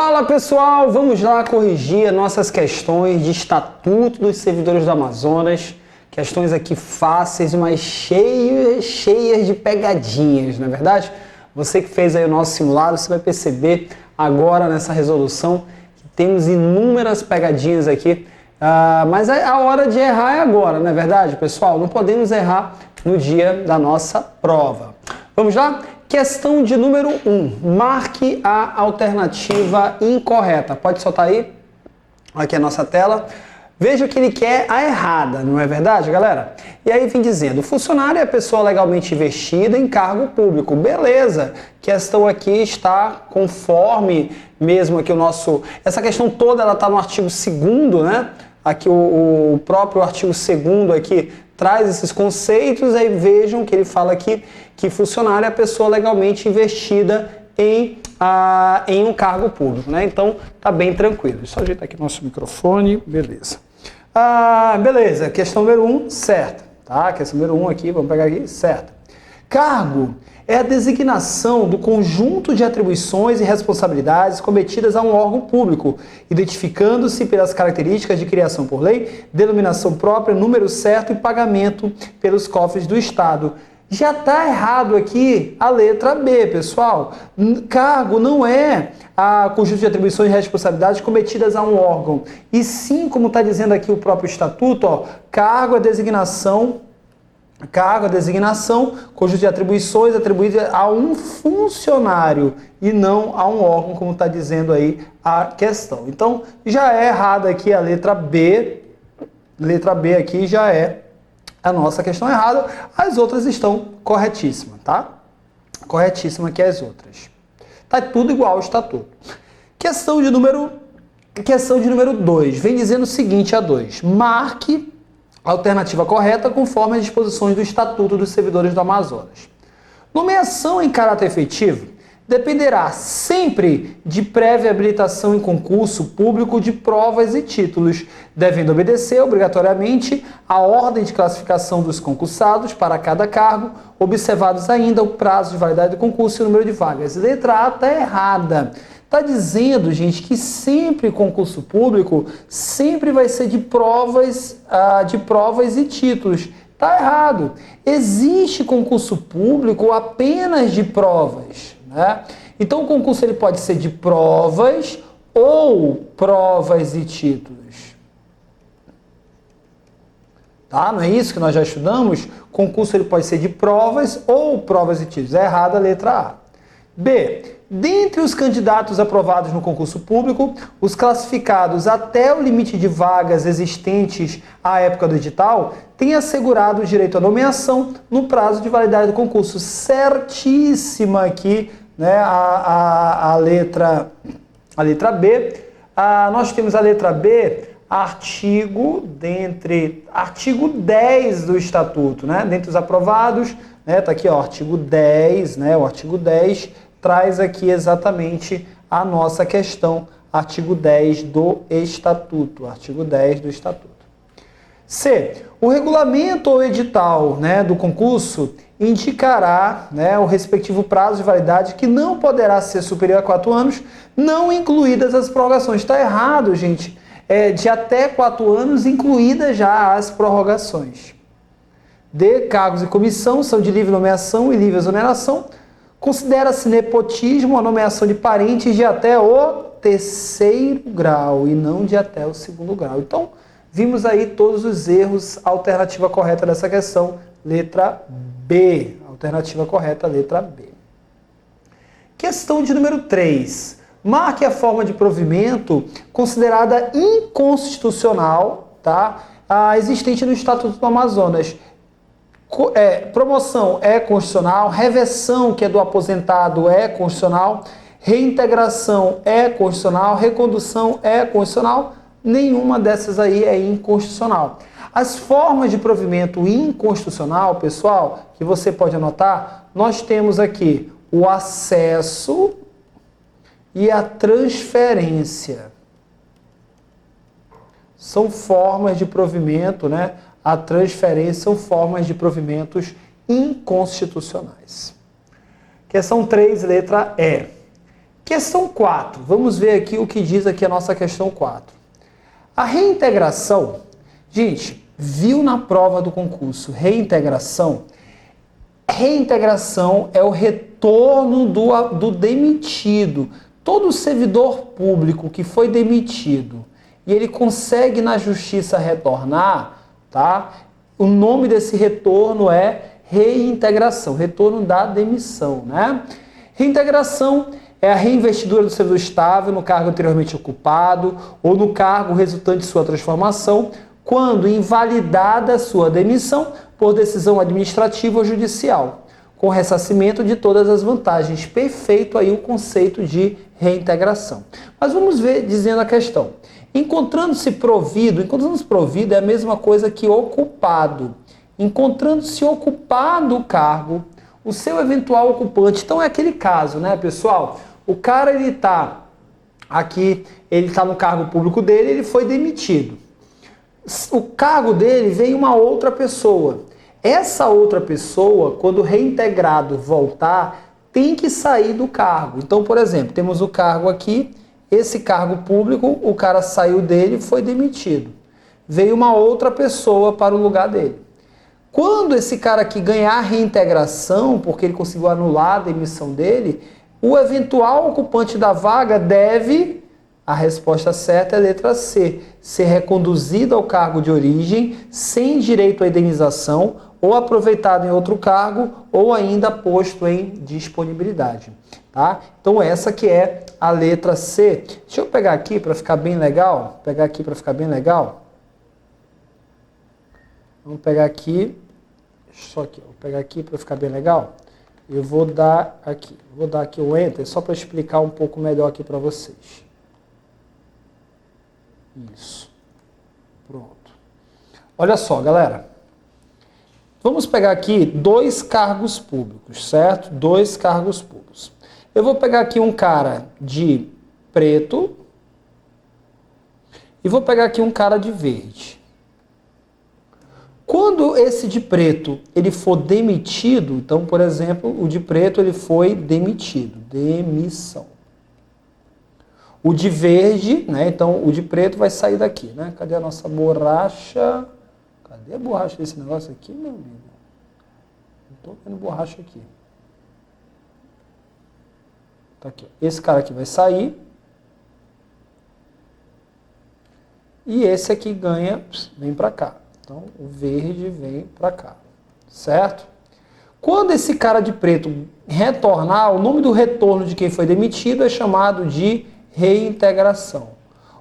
Fala pessoal, vamos lá corrigir nossas questões de Estatuto dos Servidores do Amazonas. Questões aqui fáceis, mas cheias de pegadinhas, não é verdade? Você que fez aí o nosso simulado, você vai perceber agora nessa resolução que temos inúmeras pegadinhas aqui. Mas a hora de errar é agora, não é verdade, pessoal? Não podemos errar no dia da nossa prova. Vamos lá? Questão de número 1. Marque a alternativa incorreta. Pode soltar aí? Aqui a nossa tela. Veja que ele quer a errada, não é verdade, galera? E aí vem dizendo, funcionário é a pessoa legalmente investida em cargo público. Beleza, questão aqui está conforme mesmo aqui o nosso... Essa questão toda, ela está no artigo 2º, né? Aqui o próprio artigo 2º aqui traz esses conceitos, aí vejam que ele fala aqui que funcionário é a pessoa legalmente investida em um cargo público, né? Então, tá bem tranquilo. Só ajeitar aqui nosso microfone, beleza. Beleza, questão número 1, certo. Tá? Questão número 1 aqui, vamos pegar aqui, certo. Cargo é a designação do conjunto de atribuições e responsabilidades cometidas a um órgão público, identificando-se pelas características de criação por lei, denominação própria, número certo e pagamento pelos cofres do Estado. Já está errado aqui a letra B, pessoal. Cargo não é a conjunto de atribuições e responsabilidades cometidas a um órgão. E sim, como está dizendo aqui o próprio Estatuto, ó, cargo é designação, conjunto de atribuições atribuídas a um funcionário e não a um órgão, como está dizendo aí a questão. Então, já é errada aqui a letra B. Letra B aqui já é a nossa questão errada. As outras estão corretíssimas, tá? Corretíssima que as outras. Tá tudo igual ao Estatuto. Questão de número 2. Vem dizendo o seguinte a 2. Marque a alternativa correta conforme as disposições do Estatuto dos Servidores do Amazonas. Nomeação em caráter efetivo dependerá sempre de prévia habilitação em concurso público de provas e títulos, devendo obedecer obrigatoriamente a ordem de classificação dos concursados para cada cargo, observados ainda o prazo de validade do concurso e o número de vagas. Letra A está errada. Está dizendo, gente, que sempre concurso público sempre vai ser de provas e títulos. Está errado. Existe concurso público apenas de provas, né? Então o concurso ele pode ser de provas ou provas e títulos. Tá? Não é isso que nós já estudamos? Concurso ele pode ser de provas ou provas e títulos. É errada a letra A. B. Dentre os candidatos aprovados no concurso público, os classificados até o limite de vagas existentes à época do edital têm assegurado o direito à nomeação no prazo de validade do concurso. Certíssima aqui, né, a letra B. Nós temos a letra B, artigo 10 do Estatuto, né? Dentre os aprovados, né, tá aqui, ó, artigo 10, né? O artigo 10 traz aqui exatamente a nossa questão, artigo 10 do Estatuto, artigo 10 do Estatuto. C. O regulamento ou edital, né, do concurso indicará, né, o respectivo prazo de validade que não poderá ser superior a 4 anos, não incluídas as prorrogações. Está errado, gente. De até 4 anos, incluídas já as prorrogações. D. Cargos e comissão são de livre nomeação e livre exoneração. Considera-se nepotismo a nomeação de parentes de até o 3º grau e não de até o 2º grau. Então, vimos aí todos os erros. A alternativa correta dessa questão, letra B. Alternativa correta, letra B. Questão de número 3. Marque a forma de provimento considerada inconstitucional, tá? Existente no Estatuto do Amazonas. Promoção é constitucional, reversão, que é do aposentado, é constitucional, reintegração é constitucional, recondução é constitucional, nenhuma dessas aí é inconstitucional. As formas de provimento inconstitucional, pessoal, que você pode anotar, nós temos aqui o acesso e a transferência. São formas de provimento, né? A transferência são formas de provimentos inconstitucionais. Questão 3, letra E. Questão 4. Vamos ver aqui o que diz aqui a nossa questão 4. A reintegração, gente, viu na prova do concurso, reintegração é o retorno do demitido. Todo servidor público que foi demitido e ele consegue na justiça retornar, tá? O nome desse retorno é reintegração, retorno da demissão, né? Reintegração é a reinvestidura do servidor estável no cargo anteriormente ocupado ou no cargo resultante de sua transformação, quando invalidada sua demissão por decisão administrativa ou judicial, com ressarcimento de todas as vantagens. Perfeito aí o conceito de reintegração. Mas vamos ver dizendo a questão. Encontrando-se provido é a mesma coisa que ocupado. Encontrando-se ocupado o cargo, o seu eventual ocupante. Então é aquele caso, né, pessoal? O cara, ele tá aqui, ele tá no cargo público dele, ele foi demitido. O cargo dele veio uma outra pessoa. Essa outra pessoa, quando reintegrado voltar, tem que sair do cargo. Então, por exemplo, temos o cargo aqui, esse cargo público, o cara saiu dele e foi demitido. Veio uma outra pessoa para o lugar dele. Quando esse cara aqui ganhar a reintegração, porque ele conseguiu anular a demissão dele, o eventual ocupante da vaga deve, a resposta certa é a letra C, ser reconduzido ao cargo de origem, sem direito à indenização, ou aproveitado em outro cargo, ou ainda posto em disponibilidade. Tá? Então essa que é a letra C. Deixa eu pegar aqui para ficar bem legal. Vamos pegar aqui. Só aqui, vou pegar aqui para ficar bem legal. Eu vou dar aqui o Enter só para explicar um pouco melhor aqui para vocês. Isso. Pronto. Olha só, galera. Vamos pegar aqui 2 cargos públicos, certo? 2 cargos públicos. Eu vou pegar aqui um cara de preto e vou pegar aqui um cara de verde. Quando esse de preto ele for demitido, então, por exemplo, o de preto ele foi demitido, demissão. O de verde, né? Então, o de preto vai sair daqui, né? Cadê a nossa borracha? Cadê a borracha desse negócio aqui, meu amigo? Não tô vendo borracha aqui. Tá aqui, ó. Esse cara aqui vai sair. E esse aqui ganha, vem para cá. Então, o verde vem para cá, certo? Quando esse cara de preto retornar, o nome do retorno de quem foi demitido é chamado de reintegração.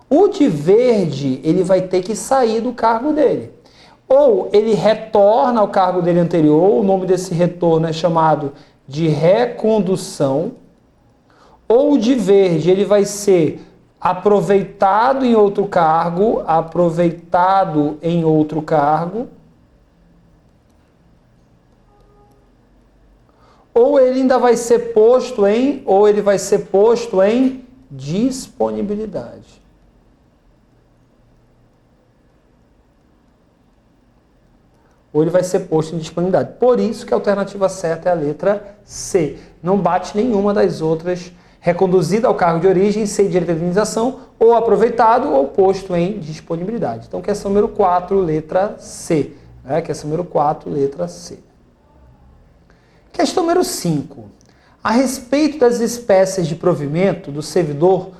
O de verde, ele vai ter que sair do cargo dele. Ou ele retorna ao cargo dele anterior, o nome desse retorno é chamado de recondução. Ou o de verde, ele vai ser aproveitado em outro cargo, ou ele ainda vai ser posto em, disponibilidade. Ou ele vai ser posto em disponibilidade. Por isso que a alternativa certa é a letra C. Não bate nenhuma das outras. Reconduzido ao cargo de origem, sem direito à indenização, ou aproveitado ou posto em disponibilidade. Então, questão número 4, letra C. Questão número 4, letra C. Questão número 5. A respeito das espécies de provimento do servidor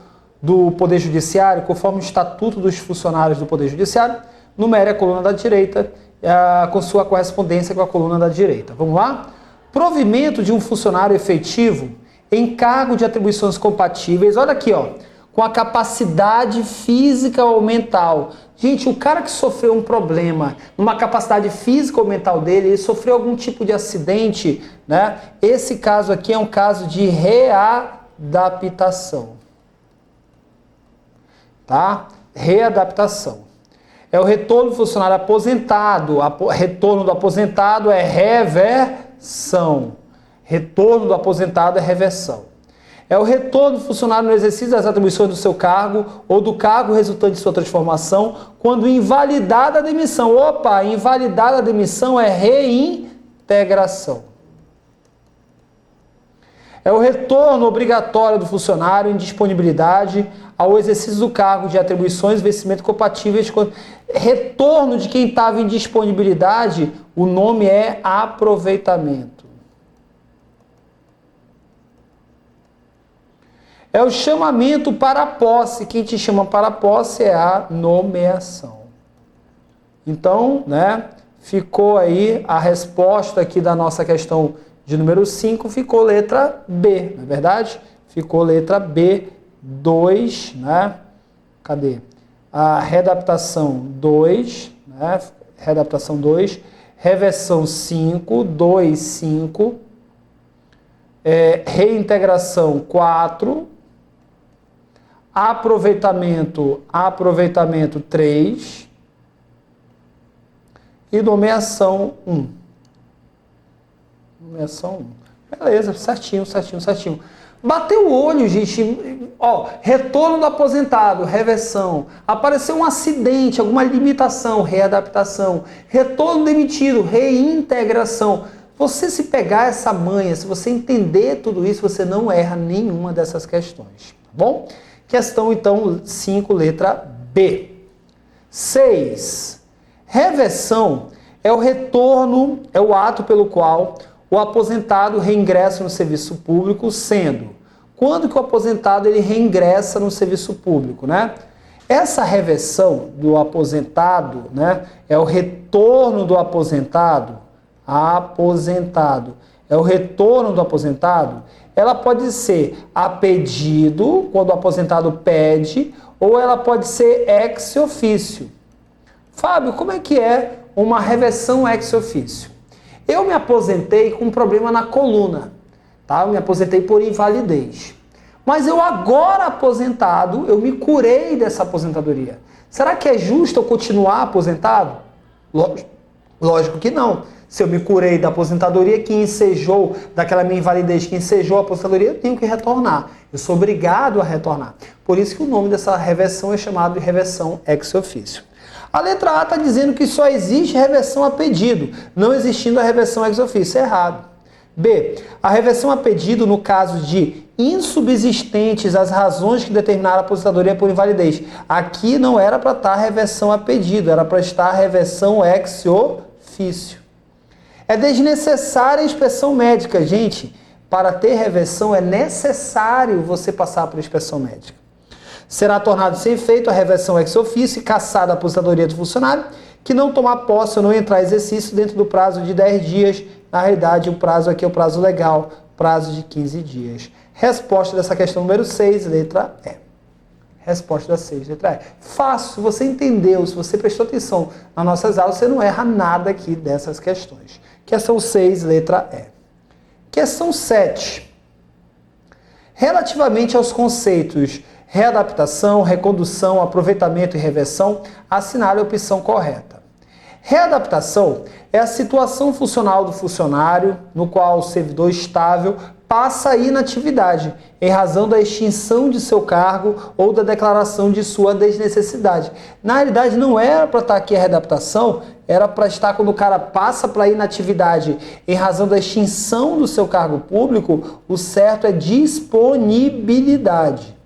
do Poder Judiciário, conforme o Estatuto dos Funcionários do Poder Judiciário, numere a coluna da direita com sua correspondência com a coluna da direita. Vamos lá? Provimento de um funcionário efetivo em cargo de atribuições compatíveis, olha aqui, ó, com a capacidade física ou mental. Gente, o cara que sofreu um problema numa capacidade física ou mental dele, ele sofreu algum tipo de acidente, né? Esse caso aqui é um caso de readaptação. Tá? Readaptação. É o retorno do funcionário aposentado. Retorno do aposentado é reversão. Retorno do aposentado é reversão. É o retorno do funcionário no exercício das atribuições do seu cargo ou do cargo resultante de sua transformação quando invalidada a demissão. Opa, invalidada a demissão é reintegração. É o retorno obrigatório do funcionário em disponibilidade ao exercício do cargo de atribuições e vencimento compatíveis com... Retorno de quem estava em disponibilidade, o nome é aproveitamento. É o chamamento para a posse. Quem te chama para a posse é a nomeação. Então, né, ficou aí a resposta aqui da nossa questão de número 5, ficou letra B, não é verdade? Ficou letra B, 2, né? Cadê? A readaptação 2, né? Readaptação 2, reversão 5, 2, 5, reintegração 4, aproveitamento 3 e nomeação 1. Nomeação 1. Beleza, certinho. Bateu o olho, gente. Ó, retorno do aposentado, reversão. Apareceu um acidente, alguma limitação, readaptação. Retorno demitido, reintegração. Você se pegar essa manha, se você entender tudo isso, você não erra nenhuma dessas questões, tá bom? Questão, então, 5, letra B. 6. Reversão é o retorno, é o ato pelo qual o aposentado reingressa no serviço público, sendo quando que o aposentado ele reingressa no serviço público, né? Essa reversão do aposentado, né, é o retorno do aposentado, é o retorno do aposentado, ela pode ser a pedido, quando o aposentado pede, ou ela pode ser ex officio. Fábio, como é que é uma reversão ex officio? Eu me aposentei com um problema na coluna, tá? Eu me aposentei por invalidez. Mas eu agora aposentado, eu me curei dessa aposentadoria. Será que é justo eu continuar aposentado? Lógico que não. Se eu me curei da aposentadoria que ensejou, daquela minha invalidez que ensejou a aposentadoria, eu tenho que retornar. Eu sou obrigado a retornar. Por isso que o nome dessa reversão é chamado de reversão ex officio. A letra A está dizendo que só existe reversão a pedido, não existindo a reversão ex officio. É errado. B. A reversão a pedido, no caso de insubsistentes as razões que determinaram a aposentadoria por invalidez. Aqui não era para estar reversão a pedido, era para estar reversão ex officio. É desnecessária a inspeção médica. Gente, para ter reversão é necessário você passar por inspeção médica. Será tornado sem efeito a reversão ex officio e cassada a aposentadoria do funcionário que não tomar posse ou não entrar em exercício dentro do prazo de 10 dias. Na realidade, o prazo aqui é o prazo legal, prazo de 15 dias. Resposta dessa questão número 6, letra E. Resposta da 6, letra E. Fácil, se você entendeu, se você prestou atenção nas nossas aulas, você não erra nada aqui dessas questões. Questão 6, letra E. Questão 7. Relativamente aos conceitos readaptação, recondução, aproveitamento e reversão, assinale a opção correta. Readaptação é a situação funcional do funcionário no qual o servidor estável passa a inatividade em razão da extinção de seu cargo ou da declaração de sua desnecessidade. Na realidade, não era para estar aqui a readaptação, era para estar quando o cara passa para a inatividade em razão da extinção do seu cargo público, o certo é disponibilidade.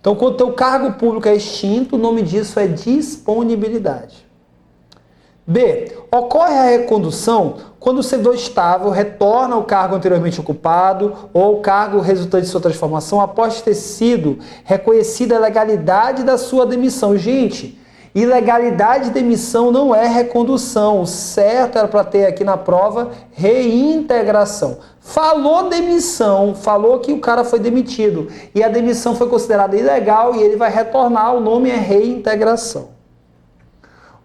Então, quando o teu cargo público é extinto, o nome disso é disponibilidade. B. Ocorre a recondução quando o servidor estável retorna ao cargo anteriormente ocupado ou ao cargo resultante de sua transformação após ter sido reconhecida a legalidade da sua demissão. Gente, ilegalidade de demissão não é recondução. O certo era para ter aqui na prova reintegração. Falou demissão, falou que o cara foi demitido e a demissão foi considerada ilegal e ele vai retornar, o nome é reintegração.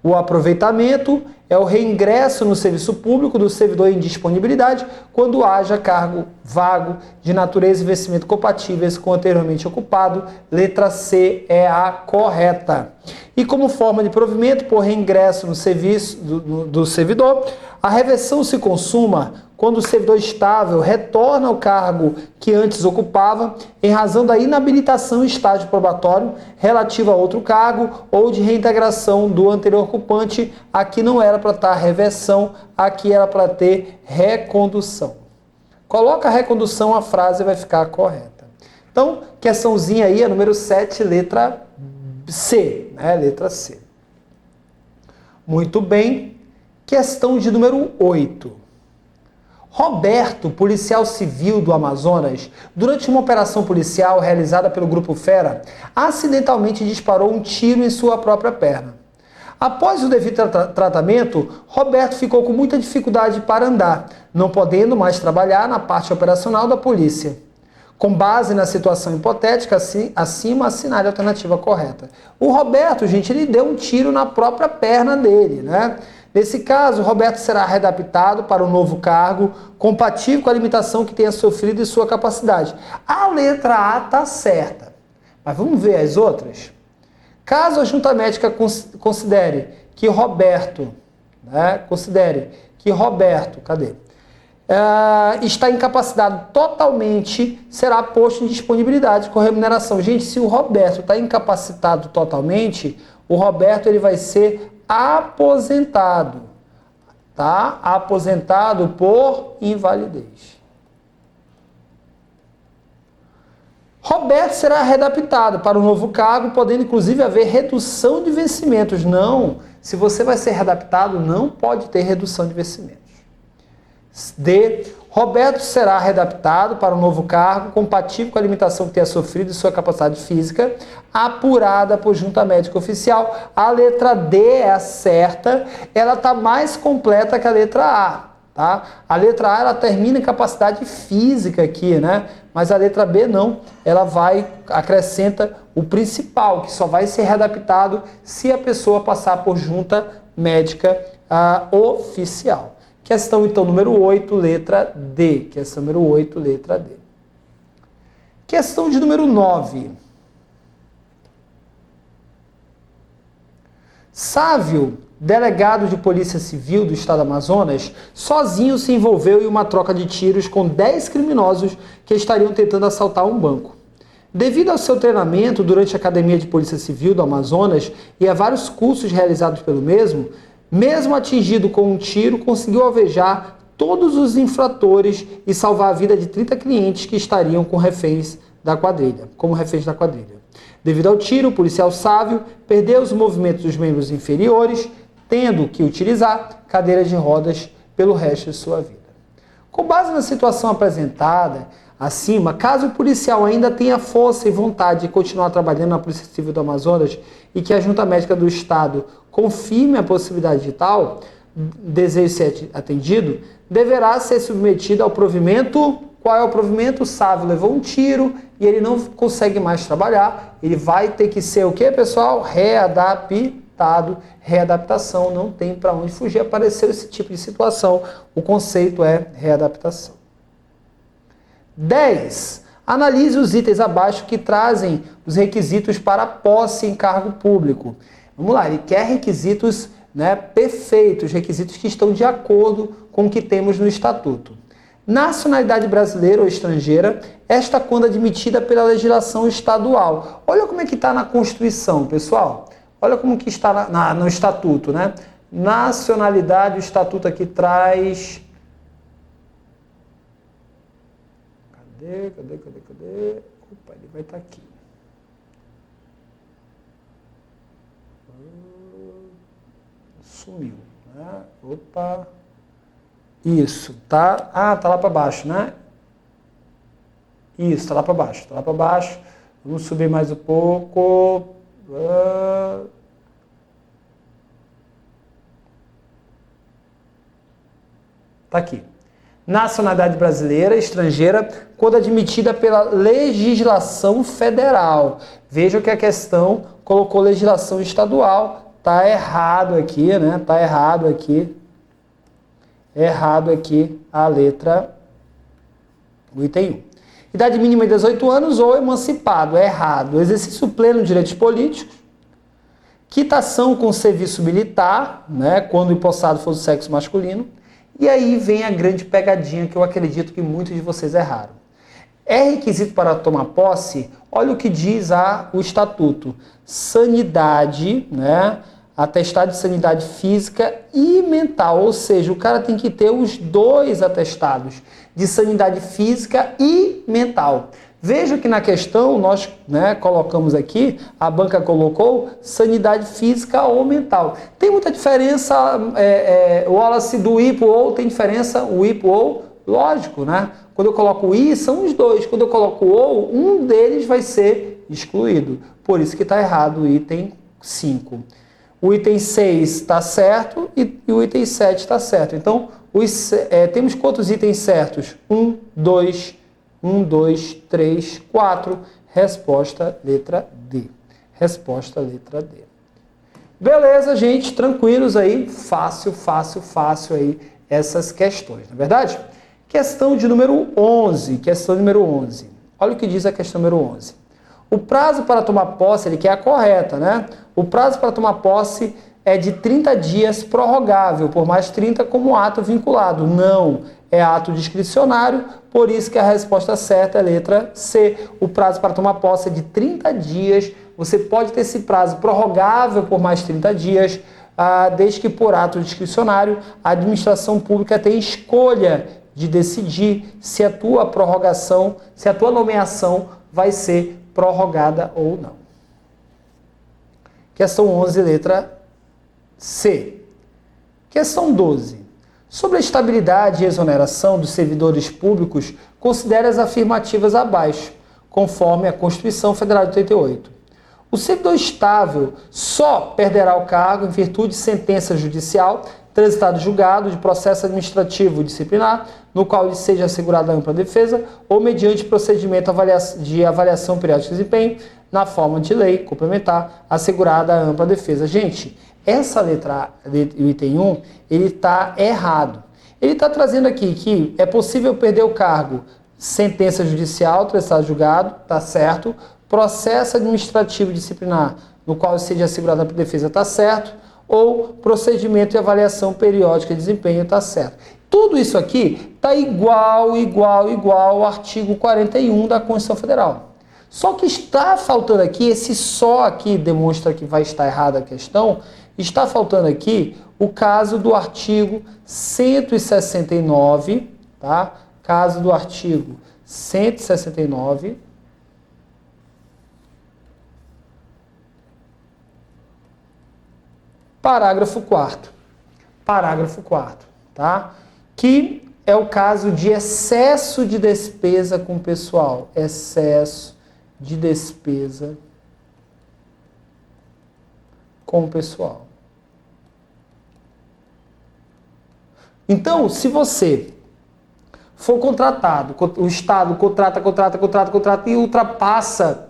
O aproveitamento é o reingresso no serviço público do servidor em disponibilidade quando haja cargo vago de natureza e vencimento compatíveis com o anteriormente ocupado. Letra C é a correta. E como forma de provimento por reingresso no serviço do servidor, a reversão se consuma quando o servidor estável retorna ao cargo que antes ocupava em razão da inabilitação em estágio probatório relativo a outro cargo ou de reintegração do anterior ocupante. Aqui não era para estar reversão, aqui era para ter recondução. Coloca a recondução, a frase vai ficar correta. Então, questãozinha aí, a número 7, letra C, né? Letra C. Muito bem. Questão de número 8. Roberto, policial civil do Amazonas, durante uma operação policial realizada pelo Grupo Fera, acidentalmente disparou um tiro em sua própria perna. Após o devido tratamento, Roberto ficou com muita dificuldade para andar, não podendo mais trabalhar na parte operacional da polícia. Com base na situação hipotética, acima assinale a alternativa correta. O Roberto, gente, ele deu um tiro na própria perna dele, né? Nesse caso, Roberto será readaptado para um novo cargo, compatível com a limitação que tenha sofrido e sua capacidade. A letra A está certa, mas vamos ver as outras? Caso a junta médica considere que Roberto, está incapacitado totalmente, será posto em disponibilidade com remuneração. Gente, se o Roberto está incapacitado totalmente, o Roberto ele vai ser aposentado, tá? Aposentado por invalidez. Roberto será readaptado para um novo cargo, podendo inclusive haver redução de vencimentos. Não, se você vai ser readaptado, não pode ter redução de vencimentos. D. Roberto será readaptado para um novo cargo, compatível com a limitação que tenha sofrido e sua capacidade física, apurada por junta médica oficial. A letra D é a certa, ela está mais completa que a letra A, tá? A letra A, ela termina em capacidade física aqui, né? Mas a letra B não, ela acrescenta o principal, que só vai ser readaptado se a pessoa passar por junta médica oficial. Questão, então, número 8, letra D. Questão número 8, letra D. Questão de número 9. Sávio, delegado de Polícia Civil do Estado do Amazonas, sozinho se envolveu em uma troca de tiros com 10 criminosos que estariam tentando assaltar um banco. Devido ao seu treinamento durante a Academia de Polícia Civil do Amazonas e a vários cursos realizados pelo mesmo atingido com um tiro, conseguiu alvejar todos os infratores e salvar a vida de 30 clientes que estariam como reféns da quadrilha. Devido ao tiro, o policial Sávio perdeu os movimentos dos membros inferiores, tendo que utilizar cadeira de rodas pelo resto de sua vida. Com base na situação apresentada acima, caso o policial ainda tenha força e vontade de continuar trabalhando na Polícia Civil do Amazonas e que a Junta Médica do Estado confirme a possibilidade de tal desejo ser atendido, deverá ser submetido ao provimento. Qual é o provimento? O Sávio levou um tiro e ele não consegue mais trabalhar. Ele vai ter que ser o quê, pessoal? Readaptado. Readaptação, não tem para onde fugir. Apareceu esse tipo de situação. O conceito é readaptação. 10. Analise os itens abaixo que trazem os requisitos para posse em cargo público. Vamos lá, ele quer requisitos, né, perfeitos, requisitos que estão de acordo com o que temos no Estatuto. Nacionalidade brasileira ou estrangeira, esta quando admitida pela legislação estadual. Olha como é que está na Constituição, pessoal. Olha como que está no Estatuto, né? Nacionalidade, o Estatuto aqui traz... Cadê? Opa, ele vai estar aqui. Sumiu, né? Opa. Isso, tá? Ah, tá lá para baixo, né? Isso, tá lá para baixo. Vamos subir mais um pouco. Tá aqui. Nacionalidade brasileira, estrangeira, quando admitida pela legislação federal. Veja que a questão colocou legislação estadual. Tá errado aqui, né? Tá errado aqui. Errado aqui a letra, o item 1. Idade mínima de 18 anos ou emancipado. É errado. Exercício pleno de direitos políticos. Quitação com serviço militar, né? Quando o empossado for do sexo masculino. E aí vem a grande pegadinha que eu acredito que muitos de vocês erraram. É requisito para tomar posse? Olha o que diz o Estatuto. Sanidade, né? Atestado de sanidade física e mental, ou seja, o cara tem que ter os dois atestados de sanidade física e mental. Veja que na questão nós colocamos aqui, a banca colocou sanidade física ou mental. Tem muita diferença, o Wallace do I para o OU tem diferença, o I para o OU, lógico, né? Quando eu coloco o I, são os dois. Quando eu coloco o OU, um deles vai ser excluído. Por isso que está errado o item 5. O item 6 está certo e o item 7 está certo. Então, temos quantos itens certos? 1, 2, 3, 4. Resposta letra D. Resposta letra D. Beleza, gente? Tranquilos aí. Fácil aí essas questões, não é verdade? Questão de número 11. Questão número 11. Olha o que diz a questão número 11. O prazo para tomar posse, ele quer a correta, né? O prazo para tomar posse é de 30 dias prorrogável, por mais 30 como ato vinculado. Não, é ato discricionário, por isso que a resposta certa é a letra C. O prazo para tomar posse é de 30 dias. Você pode ter esse prazo prorrogável por mais 30 dias, desde que por ato discricionário a administração pública tem escolha de decidir se a tua prorrogação, se a tua nomeação vai ser prorrogada ou não. Questão 11, letra C. Questão 12. Sobre a estabilidade e exoneração dos servidores públicos, considere as afirmativas abaixo, conforme a Constituição Federal de 88. O servidor estável só perderá o cargo em virtude de sentença judicial, transitado julgado de processo administrativo disciplinar, no qual lhe seja assegurada ampla defesa, ou mediante procedimento de avaliação periódica de desempenho, na forma de lei complementar, assegurada a ampla defesa. Gente, essa letra, o item 1, ele está errado. Ele está trazendo aqui que é possível perder o cargo, sentença judicial, transitado julgado, tá certo, processo administrativo disciplinar, no qual seja assegurada a ampla defesa, tá certo, ou procedimento de avaliação periódica de desempenho, está certo. Tudo isso aqui está igual ao artigo 41 da Constituição Federal. Só que está faltando aqui, esse só aqui demonstra que vai estar errada a questão, está faltando aqui o caso do artigo 169, tá? Caso do artigo 169, parágrafo 4º. Parágrafo 4º, tá? Que é o caso de excesso de despesa com o pessoal. Excesso de despesa com o pessoal. Então, se você for contratado, o Estado contrata e ultrapassa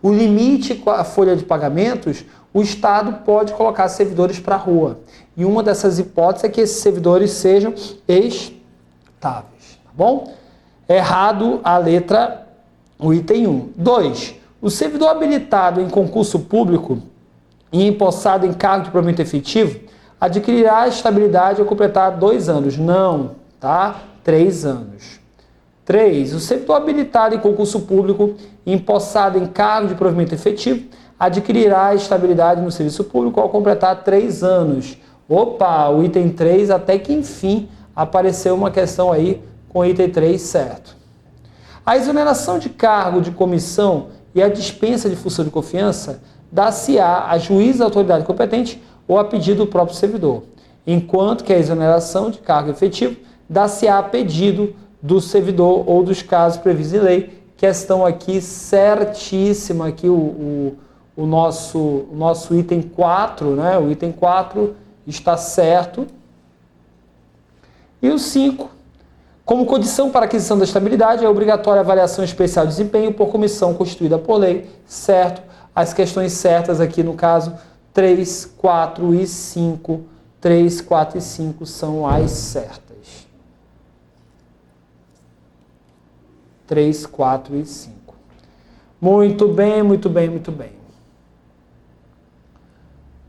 o limite com a folha de pagamentos, o Estado pode colocar servidores para a rua. E uma dessas hipóteses é que esses servidores sejam estáveis, tá bom? Errado a letra, o item 1. 2. O servidor habilitado em concurso público e empossado em cargo de provimento efetivo adquirirá estabilidade ao completar 2 anos. Não, tá? 3 anos. 3. O servidor habilitado em concurso público e empossado em cargo de provimento efetivo adquirirá estabilidade no serviço público ao completar 3 anos. Opa, o item 3, até que enfim apareceu uma questão aí com o item 3 certo. A exoneração de cargo de comissão e a dispensa de função de confiança dá-se-á a juiz da autoridade competente ou a pedido do próprio servidor, enquanto que a exoneração de cargo efetivo dá-se-á a pedido do servidor ou dos casos previstos em lei. Questão aqui certíssima, aqui o nosso item 4, né? O item 4 está certo. E o 5, como condição para aquisição da estabilidade, é obrigatória a avaliação especial de desempenho por comissão constituída por lei, certo? As questões certas aqui no caso 3, 4 e 5, 3, 4 e 5 são as certas. 3, 4 e 5. Muito bem, muito bem, muito bem.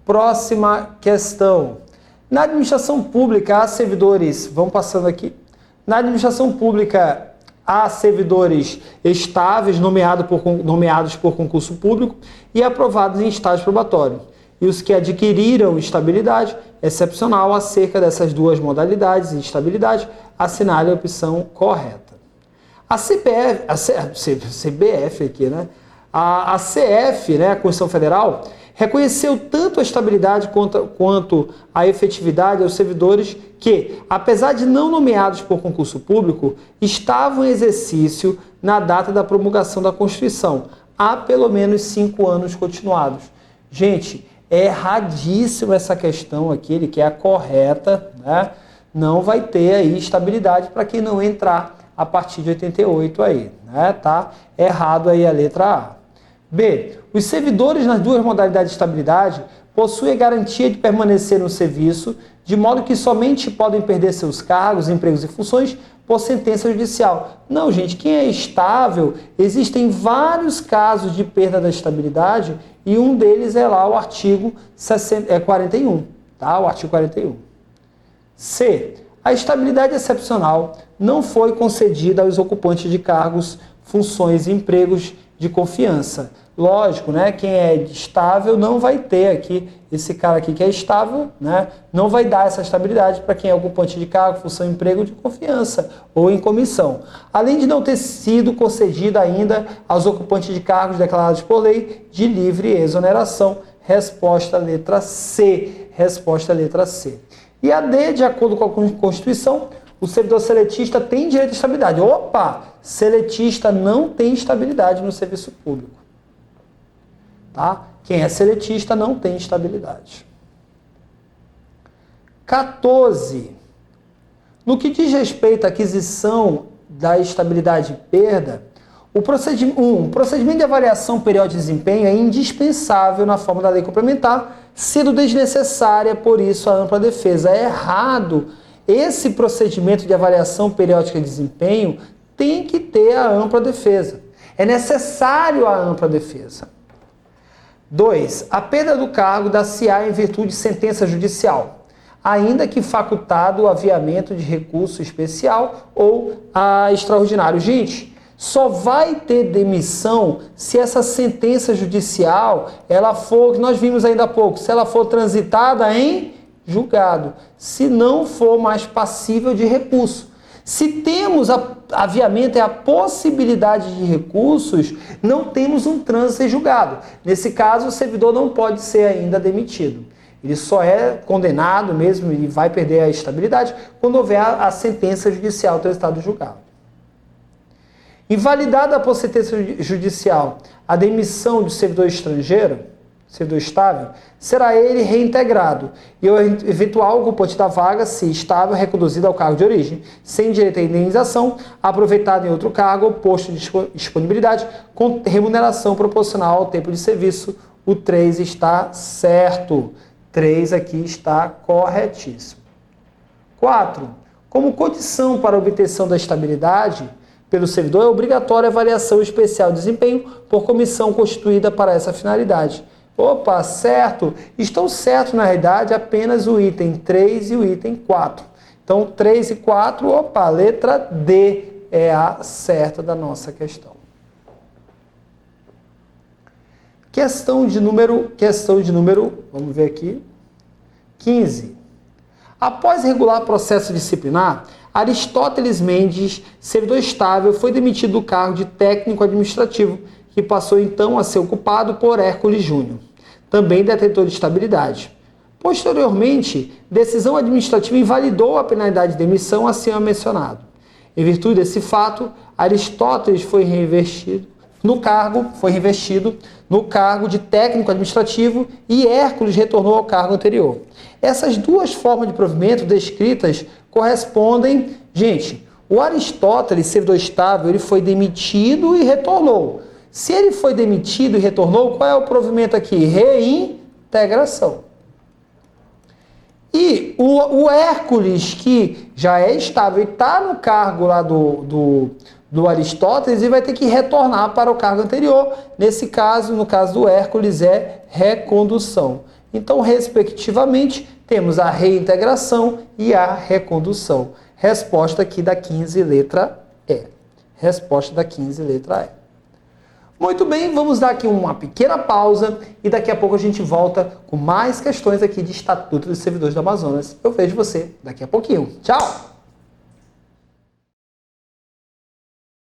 Próxima questão. Na administração pública, há servidores, vamos passando aqui. Na administração pública, há servidores estáveis nomeados por concurso público e aprovados em estágio probatório. e os que adquiriram estabilidade excepcional acerca dessas duas modalidades de estabilidade, assinale a opção correta. A CBF aqui, né? A CF, né, a Constituição Federal, reconheceu tanto a estabilidade quanto a efetividade aos servidores que, apesar de não nomeados por concurso público, estavam em exercício na data da promulgação da Constituição, há pelo menos 5 anos continuados. Gente, é erradíssima essa questão aqui, ele quer a correta, né? Não vai ter aí estabilidade para quem não entrar a partir de 88 aí, né? Tá errado aí a letra A. B. Os servidores nas duas modalidades de estabilidade possuem a garantia de permanecer no serviço, de modo que somente podem perder seus cargos, empregos e funções por sentença judicial. Não, gente, quem é estável, existem vários casos de perda da estabilidade e um deles é lá o artigo 41, tá? O artigo 41. C. A estabilidade excepcional não foi concedida aos ocupantes de cargos, funções e empregos de confiança. Lógico, né? Quem é estável não vai ter aqui, esse cara aqui que é estável, né? Não vai dar essa estabilidade para quem é ocupante de cargo, função, emprego de confiança ou em comissão. Além de não ter sido concedida ainda aos ocupantes de cargos declarados por lei de livre exoneração. Resposta letra C. Resposta letra C. E a D, de acordo com a Constituição, o servidor seletista tem direito à estabilidade. Opa! Seletista não tem estabilidade no serviço público. Tá? Quem é seletista não tem estabilidade. 14. No que diz respeito à aquisição da estabilidade e perda, o procedimento de avaliação periódica de desempenho é indispensável na forma da lei complementar, sendo desnecessária, por isso, a ampla defesa. É errado. Esse procedimento de avaliação periódica de desempenho tem que ter a ampla defesa. É necessário a ampla defesa. 2. A perda do cargo dar-se-á em virtude de sentença judicial, ainda que facultado o aviamento de recurso especial ou extraordinário. Gente, só vai ter demissão se essa sentença judicial, ela for, que nós vimos ainda há pouco, se ela for transitada em julgado, se não for mais passível de recurso. Se temos aviamento, é a possibilidade de recursos, não temos um trânsito em julgado. Nesse caso, o servidor não pode ser ainda demitido. Ele só é condenado mesmo e vai perder a estabilidade quando houver a sentença judicial transitada em julgado. Invalidada por sentença judicial a demissão de servidor estrangeiro, servidor estável, será ele reintegrado e o eventual ocupante da vaga, se estável, reconduzido ao cargo de origem, sem direito à indenização, aproveitado em outro cargo ou posto de disponibilidade, com remuneração proporcional ao tempo de serviço. O 3 está certo. 3 aqui está corretíssimo. 4. Como condição para a obtenção da estabilidade pelo servidor, é obrigatória a avaliação especial de desempenho por comissão constituída para essa finalidade. Opa, certo. Estão certos, na realidade, apenas o item 3 e o item 4. Então, 3 e 4, opa, a letra D é a certa da nossa questão. Questão de número, vamos ver aqui, 15. Após regular processo disciplinar, Aristóteles Mendes, servidor estável, foi demitido do cargo de técnico administrativo, que passou então a ser ocupado por Hércules Júnior, também detentor de estabilidade. Posteriormente, decisão administrativa invalidou a penalidade de demissão acima mencionado. Em virtude desse fato, Aristóteles foi reinvestido no cargo de técnico administrativo e Hércules retornou ao cargo anterior. Essas duas formas de provimento descritas correspondem... Gente, o Aristóteles, servidor estável, ele foi demitido e retornou. Se ele foi demitido e retornou, qual é o provimento aqui? Reintegração. E o Hércules, que já é estável e está no cargo lá do Aristóteles, ele vai ter que retornar para o cargo anterior. Nesse caso, no caso do Hércules, é recondução. Então, respectivamente, temos a reintegração e a recondução. Resposta aqui da 15, letra E. Resposta da 15, letra E. Muito bem, vamos dar aqui uma pequena pausa e daqui a pouco a gente volta com mais questões aqui de Estatuto dos Servidores do Amazonas. Eu vejo você daqui a pouquinho. Tchau!